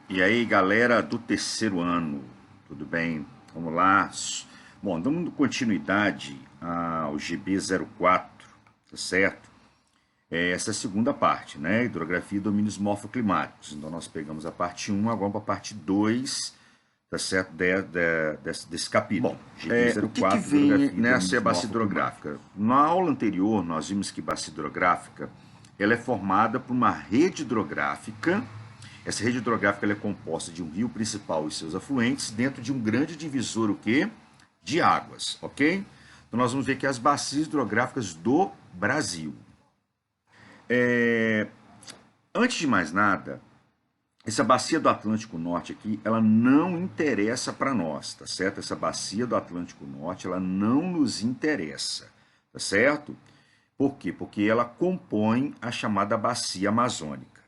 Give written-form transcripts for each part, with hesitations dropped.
E aí, galera do terceiro ano, tudo bem? Vamos lá. Bom, dando continuidade ao GB04, tá certo? Essa é a segunda parte, né? Hidrografia e domínios morfoclimáticos. Então, nós pegamos a parte 1, agora para a parte 2, tá certo? Desse capítulo. Bom, o que GB04, vem hidrografia e nessa domínios bacia morfoclimáticos. hidrográfica? Na aula anterior, nós vimos que bacia hidrográfica ela é formada por uma rede hidrográfica. Essa rede hidrográfica ela é composta de um rio principal e seus afluentes dentro de um grande divisor o quê? De águas, ok? Então nós vamos ver aqui as bacias hidrográficas do Brasil. Antes de mais nada, essa bacia do Atlântico Norte aqui, ela não interessa para nós, tá certo? Essa bacia do Atlântico Norte, ela não nos interessa, tá certo? Por quê? Porque ela compõe a chamada bacia amazônica.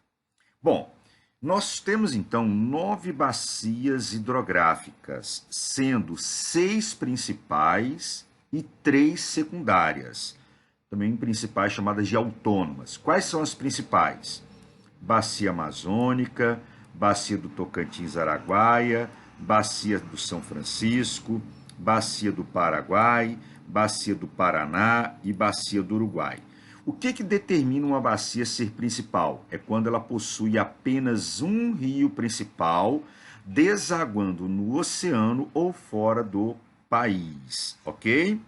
Bom, nós temos então 9 bacias hidrográficas, sendo 6 principais e 3 secundárias, também principais chamadas de autônomas. Quais são as principais? Bacia Amazônica, Bacia do Tocantins-Araguaia, Bacia do São Francisco, Bacia do Paraguai, Bacia do Paraná e Bacia do Uruguai. O que determina uma bacia ser principal? É quando ela possui apenas um rio principal desaguando no oceano ou fora do país, ok?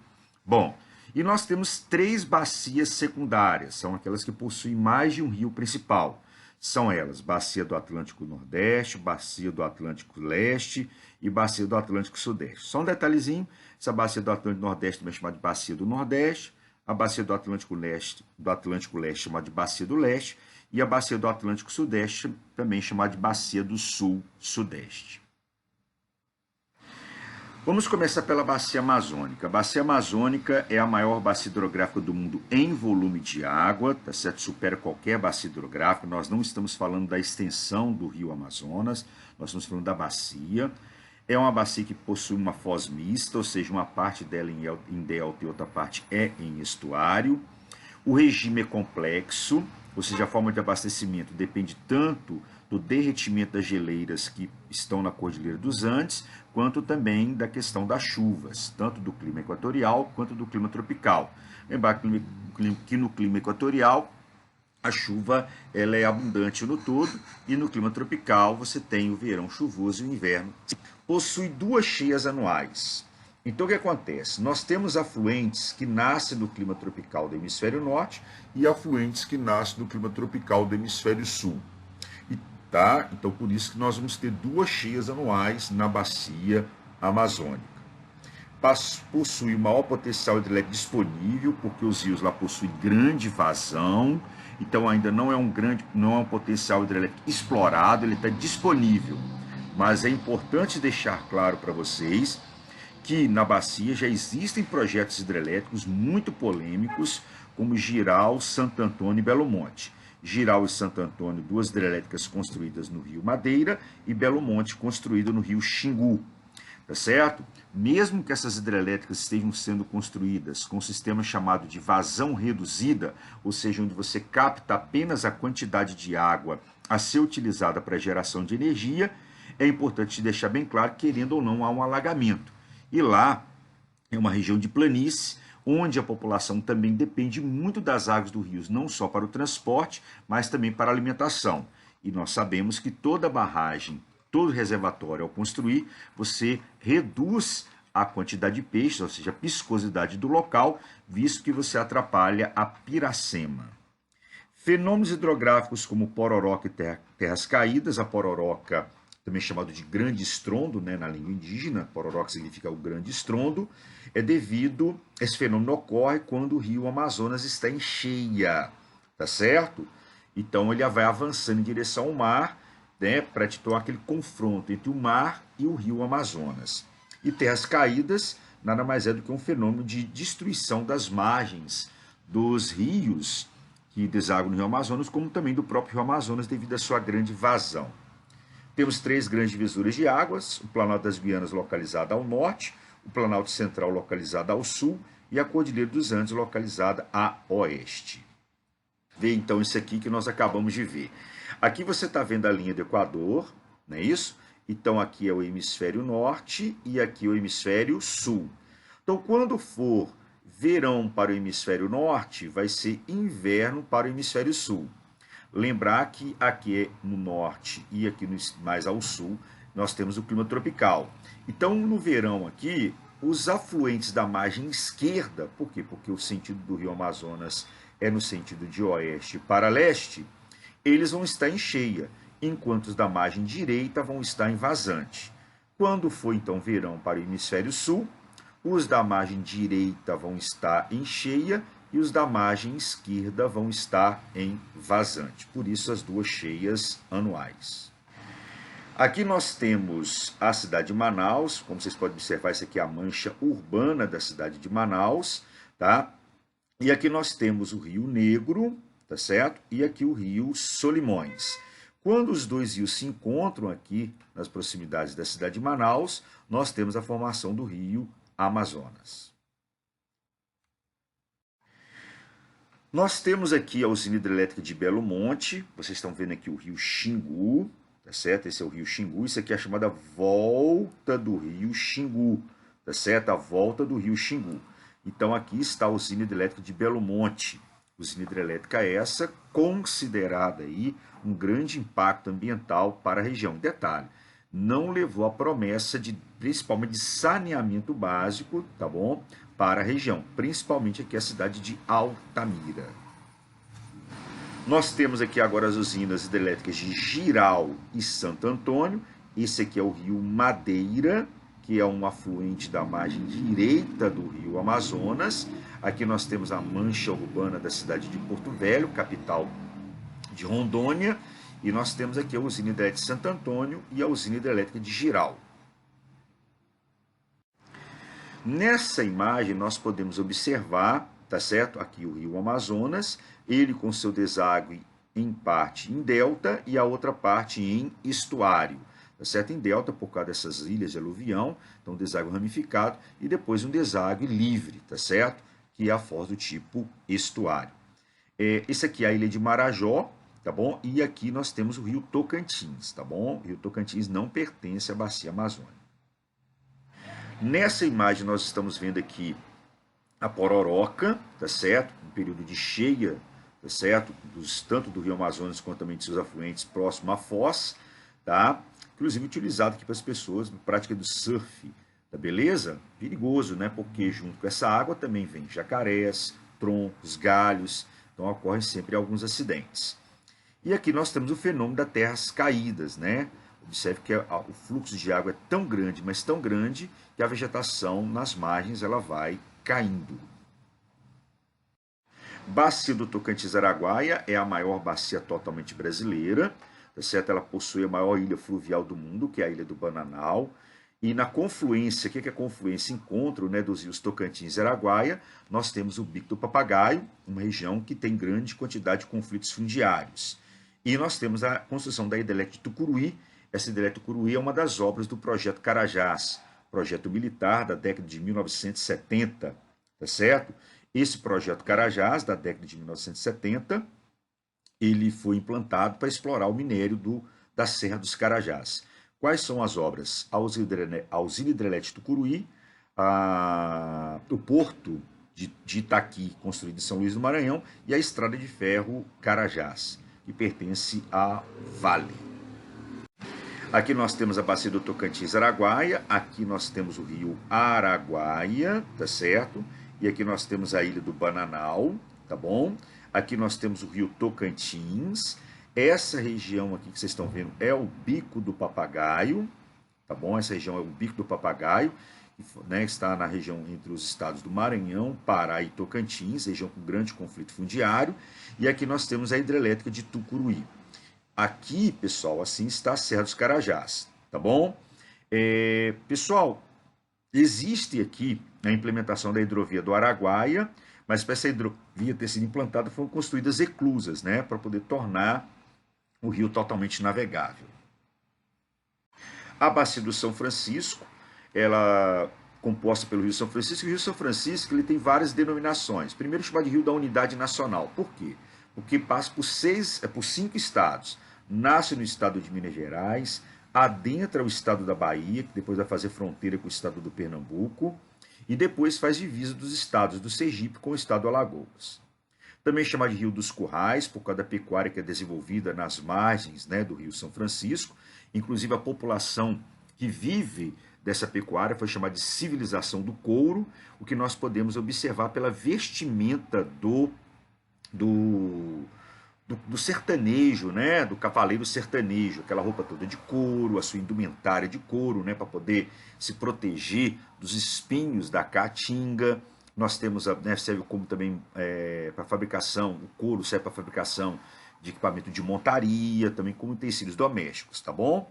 Bom, e nós temos 3 bacias secundárias, são aquelas que possuem mais de um rio principal. São elas, Bacia do Atlântico Nordeste, Bacia do Atlântico Leste e Bacia do Atlântico Sudeste. Só um detalhezinho, essa Bacia do Atlântico Nordeste também é chamada de Bacia do Nordeste, a Bacia do Atlântico Leste chamada de Bacia do Leste, e a Bacia do Atlântico Sudeste também chamada de Bacia do Sul-Sudeste. Vamos começar pela Bacia Amazônica. A Bacia Amazônica é a maior bacia hidrográfica do mundo em volume de água, tá certo? Supera qualquer bacia hidrográfica. Nós não estamos falando da extensão do rio Amazonas, nós estamos falando da bacia. É uma bacia que possui uma foz mista, ou seja, uma parte dela em delta e outra parte é em estuário. O regime é complexo, ou seja, a forma de abastecimento depende tanto do derretimento das geleiras que estão na Cordilheira dos Andes, quanto também da questão das chuvas, tanto do clima equatorial quanto do clima tropical. Lembrar que no clima equatorial a chuva ela é abundante no todo, e no clima tropical você tem o verão chuvoso e o inverno. Possui 2 cheias anuais. Então o que acontece? Nós temos afluentes que nascem do clima tropical do hemisfério norte e afluentes que nascem do clima tropical do hemisfério sul. Tá? Então por isso que nós vamos ter 2 cheias anuais na bacia amazônica. Possui o maior potencial hidrelétrico disponível, porque os rios lá possuem grande vazão, então ainda não é um potencial hidrelétrico explorado, ele está disponível. Mas é importante deixar claro para vocês que na bacia já existem projetos hidrelétricos muito polêmicos, como Giral, Santo Antônio e Belo Monte. Giral e Santo Antônio, 2 hidrelétricas construídas no Rio Madeira, e Belo Monte, construído no Rio Xingu. Tá certo? Mesmo que essas hidrelétricas estejam sendo construídas com um sistema chamado de vazão reduzida, ou seja, onde você capta apenas a quantidade de água a ser utilizada para a geração de energia, é importante deixar bem claro que, querendo ou não, há um alagamento. E lá é uma região de planície, onde a população também depende muito das águas dos rios, não só para o transporte, mas também para a alimentação. E nós sabemos que toda barragem, todo reservatório, ao construir, você reduz a quantidade de peixes, ou seja, a piscosidade do local, visto que você atrapalha a piracema. Fenômenos hidrográficos como pororoca e terras caídas, a pororoca também chamado de grande estrondo, né, na língua indígena, pororoca significa o grande estrondo, esse fenômeno ocorre quando o rio Amazonas está em cheia, tá certo? Então ele vai avançando em direção ao mar, né, para tornar aquele confronto entre o mar e o rio Amazonas. E terras caídas nada mais é do que um fenômeno de destruição das margens dos rios que desaguam no rio Amazonas, como também do próprio rio Amazonas devido à sua grande vazão. Temos 3 grandes divisoras de águas, o Planalto das Guianas localizado ao norte, o Planalto Central localizado ao sul e a Cordilheira dos Andes localizada a oeste. Vê então isso aqui que nós acabamos de ver. Aqui você está vendo a linha do Equador, não é isso? Então aqui é o hemisfério norte e aqui é o hemisfério sul. Então quando for verão para o hemisfério norte, vai ser inverno para o hemisfério sul. Lembrar que aqui no norte e aqui mais ao sul, nós temos o clima tropical. Então, no verão aqui, os afluentes da margem esquerda, por quê? Porque o sentido do rio Amazonas é no sentido de oeste para leste, eles vão estar em cheia, enquanto os da margem direita vão estar em vazante. Quando for, então, verão para o hemisfério sul, os da margem direita vão estar em cheia e os da margem esquerda vão estar em vazante. Por isso, as duas cheias anuais. Aqui nós temos a cidade de Manaus, como vocês podem observar, isso aqui é a mancha urbana da cidade de Manaus, tá? E aqui nós temos o Rio Negro, tá certo? E aqui o Rio Solimões. Quando os dois rios se encontram aqui nas proximidades da cidade de Manaus, nós temos a formação do Rio Amazonas. Nós temos aqui a usina hidrelétrica de Belo Monte, vocês estão vendo aqui o rio Xingu, tá certo? Esse é o rio Xingu, isso aqui é a chamada volta do rio Xingu, tá certo? A volta do rio Xingu. Então aqui está a usina hidrelétrica de Belo Monte, usina hidrelétrica essa considerada aí um grande impacto ambiental para a região. Detalhe, não levou a promessa de, principalmente, de saneamento básico, tá bom? Para a região, principalmente aqui a cidade de Altamira. Nós temos aqui agora as usinas hidrelétricas de Jirau e Santo Antônio. Esse aqui é o rio Madeira, que é um afluente da margem direita do rio Amazonas. Aqui nós temos a mancha urbana da cidade de Porto Velho, capital de Rondônia. E nós temos aqui a usina hidrelétrica de Santo Antônio e a usina hidrelétrica de Jirau. Nessa imagem nós podemos observar, tá certo? Aqui o rio Amazonas, ele com seu deságue em parte em delta e a outra parte em estuário, tá certo? Em delta por causa dessas ilhas de aluvião, então deságue ramificado e depois um deságue livre, tá certo? Que é a foz do tipo estuário. Esse aqui é a ilha de Marajó, tá bom? E aqui nós temos o rio Tocantins, tá bom? O rio Tocantins não pertence à bacia amazônica. Nessa imagem nós estamos vendo aqui a Pororoca, tá certo? Um período de cheia, tá certo? Tanto do rio Amazonas quanto também de seus afluentes próximo à foz, tá? Inclusive utilizado aqui para as pessoas na prática do surf, tá beleza? Perigoso, né? Porque junto com essa água também vem jacarés, troncos, galhos, então ocorrem sempre alguns acidentes. E aqui nós temos o fenômeno das terras caídas, né? Observe que o fluxo de água é tão grande, mas tão grande, que a vegetação nas margens ela vai caindo. Bacia do Tocantins-Araguaia é a maior bacia totalmente brasileira, tá certo? Ela possui a maior ilha fluvial do mundo, que é a Ilha do Bananal. E na confluência, o que é a confluência? Encontro, né, dos rios Tocantins e Araguaia, nós temos o Bico do Papagaio, uma região que tem grande quantidade de conflitos fundiários. E nós temos a construção da hidrelétrica de Tucuruí. Essa hidrelétrica de Tucuruí é uma das obras do projeto Carajás, projeto militar da década de 1970, tá certo? Esse projeto Carajás, da década de 1970, ele foi implantado para explorar o minério da Serra dos Carajás. Quais são as obras? A usina hidrelétrica Tucuruí, o porto de Itaqui, construído em São Luís do Maranhão, e a estrada de ferro Carajás, que pertence à Vale. Aqui nós temos a bacia do Tocantins-Araguaia, aqui nós temos o rio Araguaia, tá certo? E aqui nós temos a ilha do Bananal, tá bom? Aqui nós temos o rio Tocantins. Essa região aqui que vocês estão vendo é o Bico do Papagaio, tá bom? Essa região é o Bico do Papagaio, né? Está na região entre os estados do Maranhão, Pará e Tocantins, região com grande conflito fundiário. E aqui nós temos a hidrelétrica de Tucuruí. Aqui, pessoal, assim está a Serra dos Carajás, tá bom? Pessoal, existe aqui a implementação da hidrovia do Araguaia, mas para essa hidrovia ter sido implantada foram construídas eclusas, né, para poder tornar o rio totalmente navegável. A bacia do São Francisco, ela composta pelo Rio São Francisco, e o Rio São Francisco ele tem várias denominações. Primeiro chamado de Rio da Unidade Nacional. Por quê? Porque passa por 5 estados. Nasce no estado de Minas Gerais, adentra o estado da Bahia, que depois vai fazer fronteira com o estado do Pernambuco, e depois faz divisa dos estados do Sergipe com o estado do Alagoas. Também chama de Rio dos Currais, por causa da pecuária que é desenvolvida nas margens, né, do Rio São Francisco. Inclusive a população que vive dessa pecuária foi chamada de civilização do couro, o que nós podemos observar pela vestimenta do sertanejo, né, do cavaleiro sertanejo, aquela roupa toda de couro, a sua indumentária de couro, né, para poder se proteger dos espinhos da caatinga. Nós temos, né, serve como também para fabricação, o couro serve para fabricação de equipamento de montaria, também como utensílios domésticos, tá bom?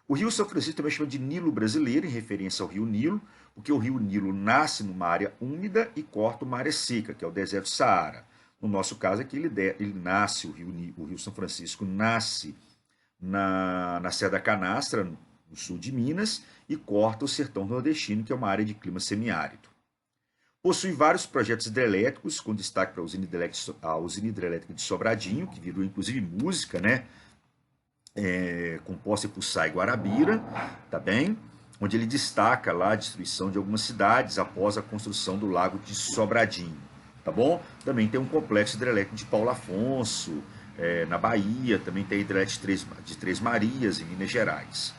O Rio São Francisco também chama de Nilo brasileiro, em referência ao Rio Nilo, porque o Rio Nilo nasce numa área úmida e corta uma área seca, que é o deserto do Saara. No nosso caso aqui, ele nasce, o Rio São Francisco nasce na Serra da Canastra, no sul de Minas, e corta o sertão nordestino, que é uma área de clima semiárido. Possui vários projetos hidrelétricos, com destaque para a usina hidrelétrica de Sobradinho, que virou inclusive música, né? Composta por Sá e Guarabira, tá bem? Onde ele destaca lá a destruição de algumas cidades após a construção do lago de Sobradinho, tá bom? Também tem um complexo hidrelétrico de Paulo Afonso, na Bahia, também tem a hidrelétrica de Três Marias, em Minas Gerais.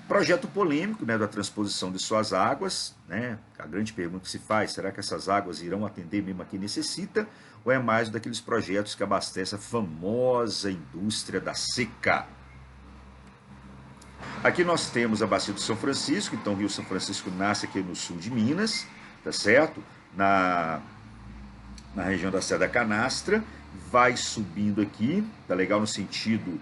Projeto polêmico, né, da transposição de suas águas, né? A grande pergunta que se faz, será que essas águas irão atender mesmo a quem necessita, ou é mais um daqueles projetos que abastece a famosa indústria da seca? Aqui nós temos a bacia do São Francisco, então o Rio São Francisco nasce aqui no sul de Minas, tá certo? Na região da Serra da Canastra, vai subindo aqui, tá legal, no sentido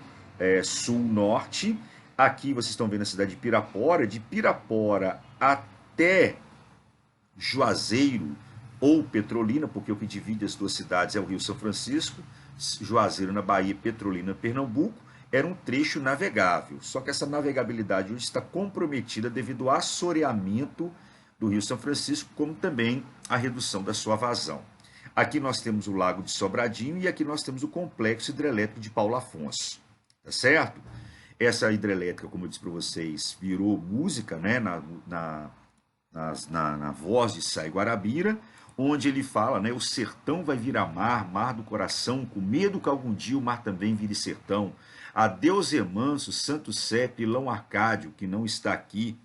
sul-norte. Aqui vocês estão vendo a cidade de Pirapora até Juazeiro ou Petrolina, porque o que divide as duas cidades é o Rio São Francisco, Juazeiro na Bahia, Petrolina em Pernambuco. Era um trecho navegável, só que essa navegabilidade hoje está comprometida devido ao assoreamento do Rio São Francisco, como também a redução da sua vazão. Aqui nós temos o Lago de Sobradinho e aqui nós temos o Complexo Hidrelétrico de Paulo Afonso, tá certo? Essa hidrelétrica, como eu disse para vocês, virou música, né, na voz de Sá e Guarabira, onde ele fala, né, o sertão vai virar mar, mar do coração, com medo que algum dia o mar também vire sertão. Adeus, Emanso, Santo Sé, Pilão Arcádio, que não está aqui,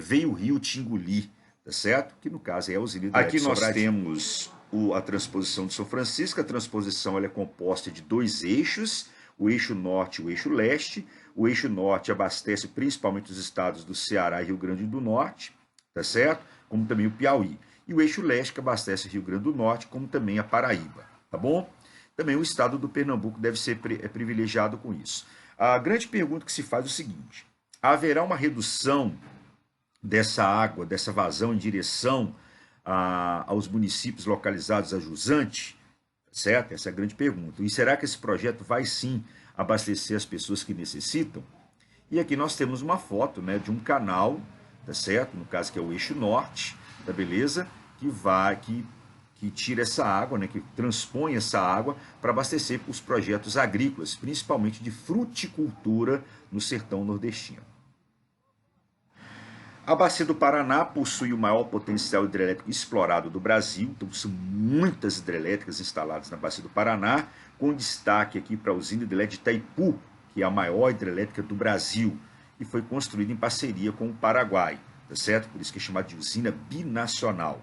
veio o rio te engolir, tá certo? Que no caso é a usina hidrelétrica. Aqui nós temos a transposição de São Francisco. A transposição ela é composta de dois eixos, o eixo norte e o eixo leste. O eixo norte abastece principalmente os estados do Ceará e Rio Grande do Norte, tá certo? Como também o Piauí. E o eixo leste que abastece o Rio Grande do Norte, como também a Paraíba, tá bom? Também o estado do Pernambuco deve ser privilegiado com isso. A grande pergunta que se faz é o seguinte: haverá uma redução dessa água, dessa vazão em direção aos municípios localizados a jusante? Certo? Essa é a grande pergunta. E será que esse projeto vai sim abastecer as pessoas que necessitam? E aqui nós temos uma foto, né, de um canal, tá certo? No caso que é o eixo norte, tá beleza? Que tira essa água, né, que transpõe essa água para abastecer os projetos agrícolas, principalmente de fruticultura no sertão nordestino. A Bacia do Paraná possui o maior potencial hidrelétrico explorado do Brasil, então são muitas hidrelétricas instaladas na Bacia do Paraná, com destaque aqui para a usina hidrelétrica de Itaipu, que é a maior hidrelétrica do Brasil, e foi construída em parceria com o Paraguai, tá certo? Por isso que é chamada de usina binacional.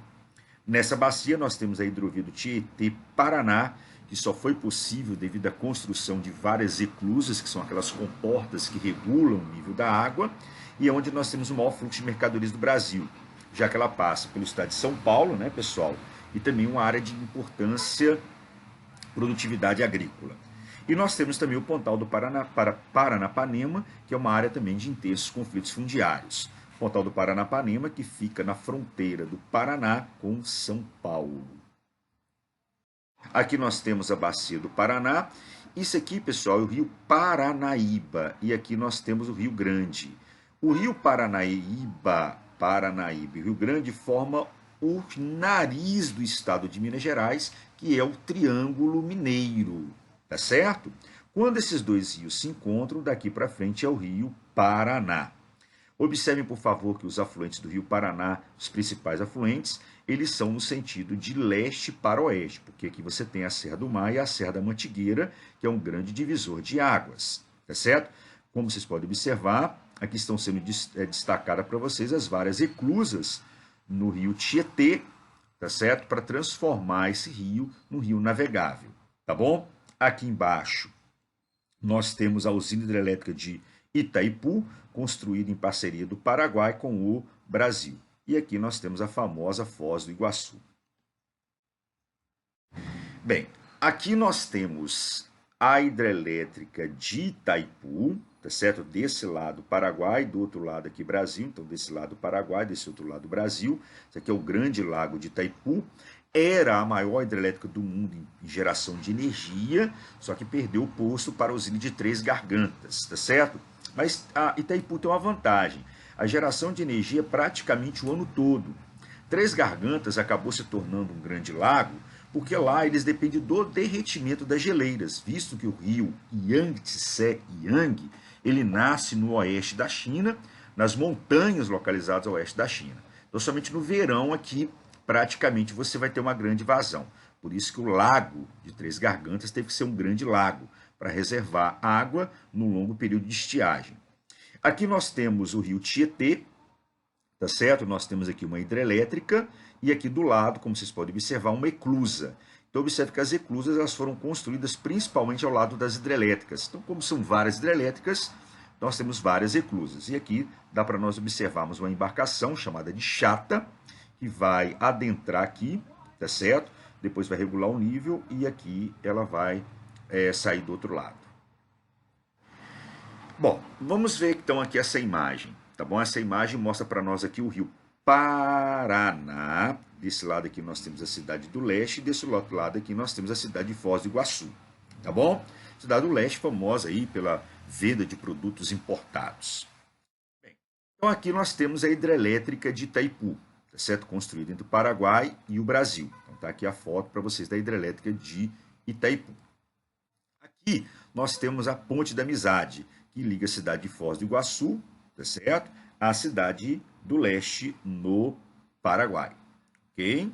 Nessa bacia nós temos a hidrovia do Tietê-Paraná, que só foi possível devido à construção de várias eclusas, que são aquelas comportas que regulam o nível da água, e é onde nós temos o maior fluxo de mercadorias do Brasil, já que ela passa pelo estado de São Paulo, né, pessoal, e também uma área de importância produtividade agrícola. E nós temos também o Pontal do Paranapanema, que é uma área também de intensos conflitos fundiários. Pontal do Paranapanema, que fica na fronteira do Paraná com São Paulo. Aqui nós temos a Bacia do Paraná. Isso aqui, pessoal, é o rio Paranaíba. E aqui nós temos o Rio Grande. O rio Paranaíba e o Rio Grande formam o nariz do estado de Minas Gerais, que é o Triângulo Mineiro, tá certo? Quando esses dois rios se encontram, daqui para frente é o rio Paraná. Observem, por favor, que os afluentes do rio Paraná, os principais afluentes, eles são no sentido de leste para oeste, porque aqui você tem a Serra do Mar e a Serra da Mantigueira, que é um grande divisor de águas, tá certo? Como vocês podem observar, aqui estão sendo destacadas para vocês as várias eclusas no rio Tietê, tá certo? Para transformar esse rio num rio navegável, tá bom? Aqui embaixo nós temos a usina hidrelétrica de Itaipu, construída em parceria do Paraguai com o Brasil. E aqui nós temos a famosa Foz do Iguaçu. Bem, aqui nós temos a hidrelétrica de Itaipu, tá certo? Desse lado Paraguai, do outro lado aqui Brasil. Então, desse lado Paraguai, desse outro lado Brasil. Esse aqui é o grande lago de Itaipu. Era a maior hidrelétrica do mundo em geração de energia, só que perdeu o posto para a usina de Três Gargantas, tá certo? Mas a Itaipu tem uma vantagem. A geração de energia é praticamente o ano todo. Três Gargantas acabou se tornando um grande lago, porque lá eles dependem do derretimento das geleiras, visto que o rio Yangtze-Yang, ele nasce no oeste da China, nas montanhas localizadas ao oeste da China. Então, somente no verão aqui, praticamente você vai ter uma grande vazão. Por isso que o lago de Três Gargantas teve que ser um grande lago, para reservar água no longo período de estiagem. Aqui nós temos o rio Tietê, tá certo? Nós temos aqui uma hidrelétrica e aqui do lado, como vocês podem observar, uma eclusa. Então observe que as eclusas elas foram construídas principalmente ao lado das hidrelétricas. Então, como são várias hidrelétricas, nós temos várias eclusas. E aqui dá para nós observarmos uma embarcação chamada de chata, que vai adentrar aqui, tá certo? Depois vai regular o nível e aqui ela vai sair do outro lado. Bom, vamos ver então aqui essa imagem, tá bom? Essa imagem mostra para nós aqui o rio Paraná. Desse lado aqui nós temos a cidade do Leste e desse outro lado aqui nós temos a cidade de Foz do Iguaçu, tá bom? Cidade do Leste famosa aí pela venda de produtos importados. Bem, então aqui nós temos a hidrelétrica de Itaipu, tá certo? Construída entre o Paraguai e o Brasil. Então tá aqui a foto para vocês da hidrelétrica de Itaipu. Aqui nós temos a Ponte da Amizade, que liga a cidade de Foz do Iguaçu, tá certo? À cidade do Leste, no Paraguai. Ok?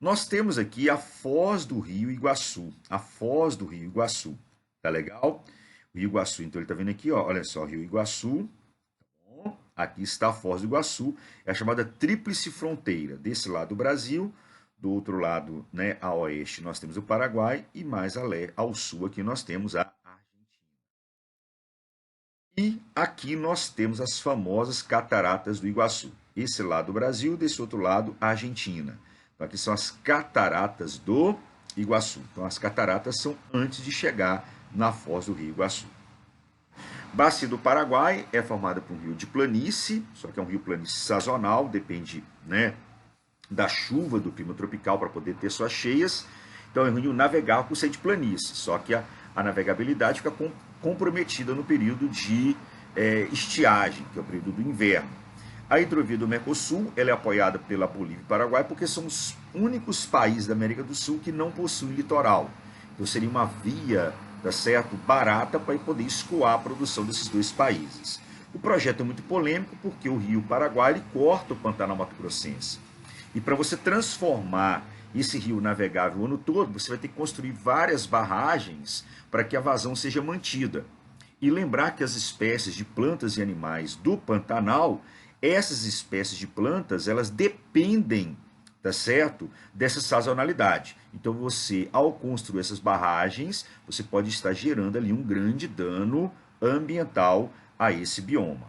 Nós temos aqui a Foz do Rio Iguaçu. A Foz do Rio Iguaçu. Tá legal? O Rio Iguaçu, então, ele tá vendo aqui, ó, olha só, Rio Iguaçu. Tá bom? Aqui está a Foz do Iguaçu. É a chamada Tríplice Fronteira. Desse lado, o Brasil. Do outro lado, né, a oeste, nós temos o Paraguai e mais ao sul aqui nós temos a Argentina. E aqui nós temos as famosas Cataratas do Iguaçu. Esse lado o Brasil, desse outro lado a Argentina. Então aqui são as Cataratas do Iguaçu. Então as cataratas são antes de chegar na Foz do Rio Iguaçu. Bacia do Paraguai é formada por um rio de planície, só que é um rio planície sazonal, depende, né, da chuva, do clima tropical para poder ter suas cheias. Então é um rio navegável por ser de planície, só que a navegabilidade fica comprometida no período de estiagem, que é o período do inverno. A hidrovia do Mercosul ela é apoiada pela Bolívia e Paraguai porque são os únicos países da América do Sul que não possuem litoral. Então seria uma via, tá certo, barata para poder escoar a produção desses dois países. O projeto é muito polêmico porque o rio Paraguai ele corta o Pantanal Mato Grossense. E para você transformar esse rio navegável o ano todo, você vai ter que construir várias barragens para que a vazão seja mantida. E lembrar que as espécies de plantas e animais do Pantanal, essas espécies de plantas, elas dependem, tá certo, dessa sazonalidade. Então você, ao construir essas barragens, você pode estar gerando ali um grande dano ambiental a esse bioma.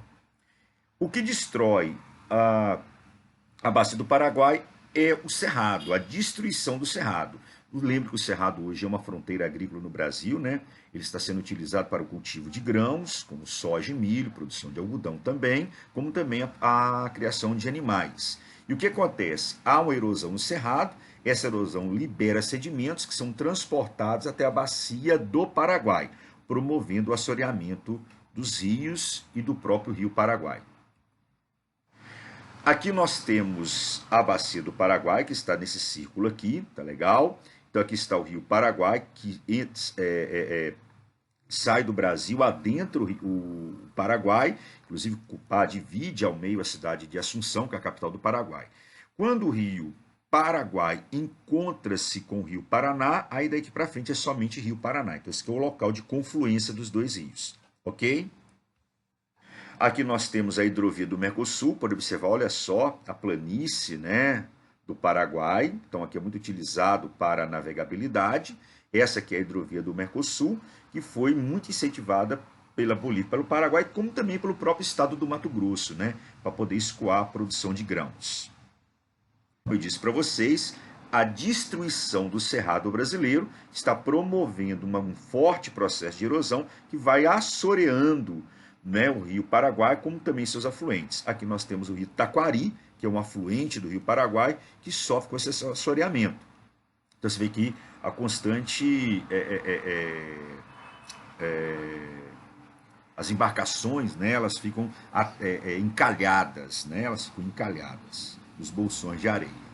O que destrói a bacia do Paraguai é o cerrado, a destruição do cerrado. Lembro que o cerrado hoje é uma fronteira agrícola no Brasil, né? Ele está sendo utilizado para o cultivo de grãos, como soja e milho, produção de algodão também, como também a criação de animais. E o que acontece? Há uma erosão no cerrado, essa erosão libera sedimentos que são transportados até a bacia do Paraguai, promovendo o assoreamento dos rios e do próprio rio Paraguai. Aqui nós temos a bacia do Paraguai, que está nesse círculo aqui, tá legal? Então aqui está o rio Paraguai, que sai do Brasil, adentra o Paraguai, inclusive divide ao meio a cidade de Assunção, que é a capital do Paraguai. Quando o rio Paraguai encontra-se com o rio Paraná, aí daqui para frente é somente rio Paraná. Então esse aqui é o local de confluência dos dois rios, ok? Aqui nós temos a hidrovia do Mercosul, pode observar, olha só, a planície, né, do Paraguai. Então aqui é muito utilizado para navegabilidade. Essa aqui é a hidrovia do Mercosul, que foi muito incentivada pela Bolívia, pelo Paraguai, como também pelo próprio estado do Mato Grosso, né, para poder escoar a produção de grãos. Como eu disse para vocês, a destruição do Cerrado brasileiro está promovendo um forte processo de erosão que vai assoreando, né, o rio Paraguai, como também seus afluentes. Aqui nós temos o rio Taquari, que é um afluente do rio Paraguai, que sofre com esse assoreamento. Então você vê que a constante as embarcações, né, elas ficam encalhadas, né, elas ficam encalhadas nos bolsões de areia.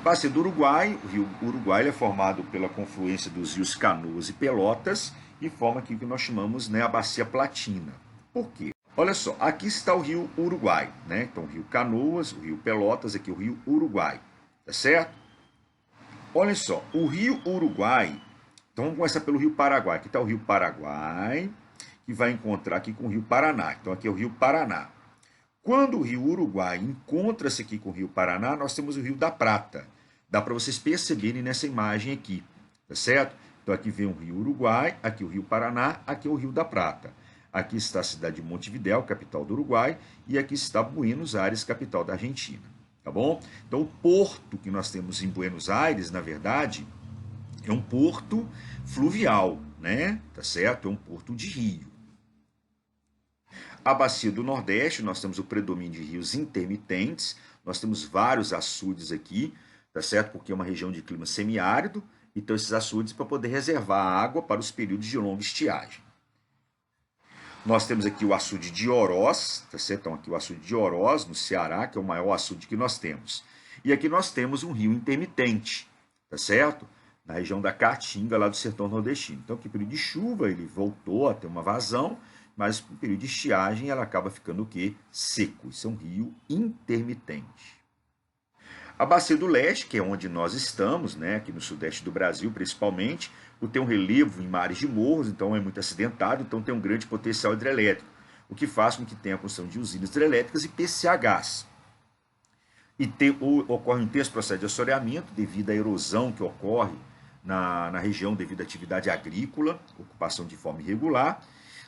Bacia do Uruguai, o rio Uruguai é formado pela confluência dos rios Canoas e Pelotas e forma aqui o que nós chamamos, né, a Bacia Platina. Por quê? Olha só, aqui está o rio Uruguai, né? Então o rio Canoas, o rio Pelotas, aqui o rio Uruguai, tá certo? Olha só, o rio Uruguai, então vamos começar pelo rio Paraguai. Aqui está o rio Paraguai, que vai encontrar aqui com o rio Paraná. Então aqui é o rio Paraná. Quando o rio Uruguai encontra-se aqui com o rio Paraná, nós temos o rio da Prata. Dá para vocês perceberem nessa imagem aqui, tá certo? Então aqui vem o rio Uruguai, aqui o rio Paraná, aqui é o rio da Prata. Aqui está a cidade de Montevidéu, capital do Uruguai, e aqui está Buenos Aires, capital da Argentina, tá bom? Então o porto que nós temos em Buenos Aires, na verdade, é um porto fluvial, né? Tá certo? É um porto de rio. A bacia do Nordeste, nós temos o predomínio de rios intermitentes, nós temos vários açudes aqui, tá certo? Porque é uma região de clima semiárido, então esses açudes para poder reservar água para os períodos de longa estiagem. Nós temos aqui o açude de Oroz, tá certo? Então aqui o açude de Oroz, no Ceará, que é o maior açude que nós temos. E aqui nós temos um rio intermitente, tá certo? Na região da Caatinga, lá do sertão nordestino. Então, que período de chuva ele voltou a ter uma vazão, mas no período de estiagem ela acaba ficando o quê? Seco. Isso é um rio intermitente. A Bacia do Leste, que é onde nós estamos, né, aqui no sudeste do Brasil principalmente, tem um relevo em mares de morros, então é muito acidentado, então tem um grande potencial hidrelétrico, o que faz com que tenha a construção de usinas hidrelétricas e PCHs. E ocorre um intenso processo de assoreamento devido à erosão que ocorre na região devido à atividade agrícola, ocupação de forma irregular.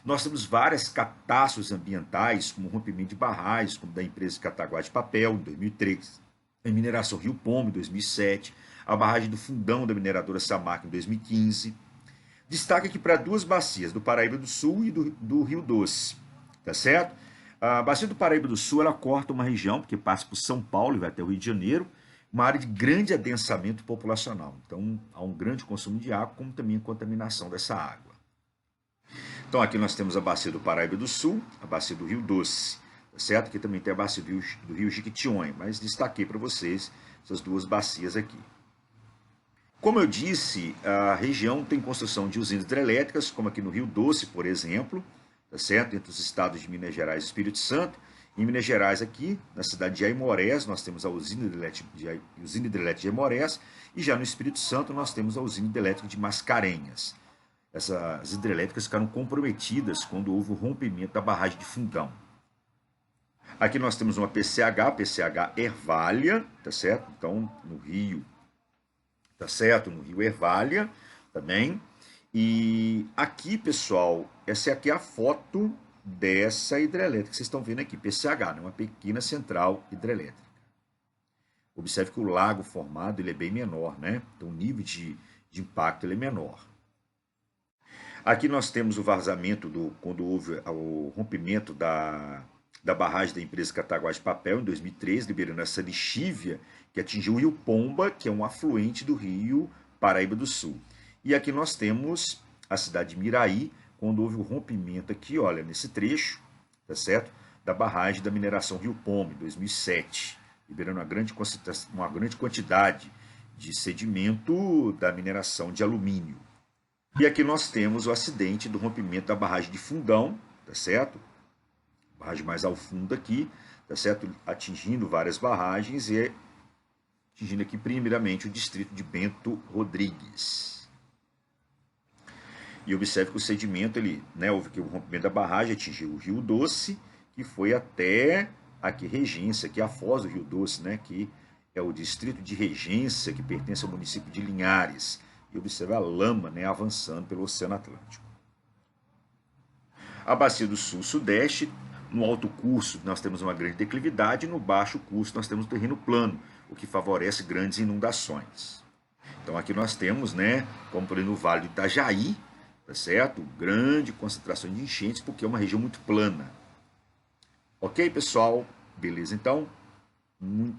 Nós temos várias catástrofes ambientais, como o rompimento de barragens, como da empresa Cataguá de Papel, em 2003, a mineração Rio Pombo, em 2007, a barragem do Fundão da mineradora Samarco, em 2015. Destaque aqui para duas bacias, do Paraíba do Sul e do Rio Doce, tá certo? A bacia do Paraíba do Sul, ela corta uma região, porque passa por São Paulo e vai até o Rio de Janeiro, uma área de grande adensamento populacional. Então, há um grande consumo de água, como também a contaminação dessa água. Então, aqui nós temos a bacia do Paraíba do Sul, a bacia do Rio Doce, tá certo? Aqui também tem a bacia do Rio Jequitinhonha, mas destaquei para vocês essas duas bacias aqui. Como eu disse, a região tem construção de usinas hidrelétricas, como aqui no Rio Doce, por exemplo, tá certo? Entre os estados de Minas Gerais e Espírito Santo. Em Minas Gerais, aqui, na cidade de Aimorés, nós temos a usina hidrelétrica de Aimorés, e já no Espírito Santo nós temos a usina hidrelétrica de Mascarenhas. Essas hidrelétricas ficaram comprometidas quando houve o rompimento da barragem de Fundão. Aqui nós temos uma PCH Ervália, tá certo? Então, no Rio, tá certo? No Rio Ervália também. E aqui, pessoal, essa aqui é a foto dessa hidrelétrica que vocês estão vendo aqui, PCH, né? Uma pequena central hidrelétrica. Observe que o lago formado ele é bem menor, né? Então, o nível de impacto ele é menor. Aqui nós temos o vazamento quando houve o rompimento da barragem da empresa Cataguá de Papel, em 2013, liberando essa lixívia que atingiu o rio Pomba, que é um afluente do rio Paraíba do Sul. E aqui nós temos a cidade de Miraí, quando houve o rompimento aqui, olha, nesse trecho, tá certo? Da barragem da mineração Rio Pomba, em 2007, liberando uma grande quantidade de sedimento da mineração de alumínio. E aqui nós temos o acidente do rompimento da barragem de Fundão, tá certo? Barragem mais ao fundo aqui, tá certo? Atingindo várias barragens e atingindo aqui primeiramente o distrito de Bento Rodrigues. E observe que o sedimento, houve que o rompimento da barragem atingiu o Rio Doce, que foi até aqui Regência, que é a foz do Rio Doce, né, que é o distrito de Regência, que pertence ao município de Linhares. E observe a lama, né, avançando pelo Oceano Atlântico. A bacia do Sul-Sudeste, no alto curso nós temos uma grande declividade, no baixo curso nós temos um terreno plano, o que favorece grandes inundações. Então aqui nós temos, né, como por exemplo no Vale do Itajaí, tá certo? Grande concentração de enchentes, porque é uma região muito plana. Ok, pessoal? Beleza, então? Muito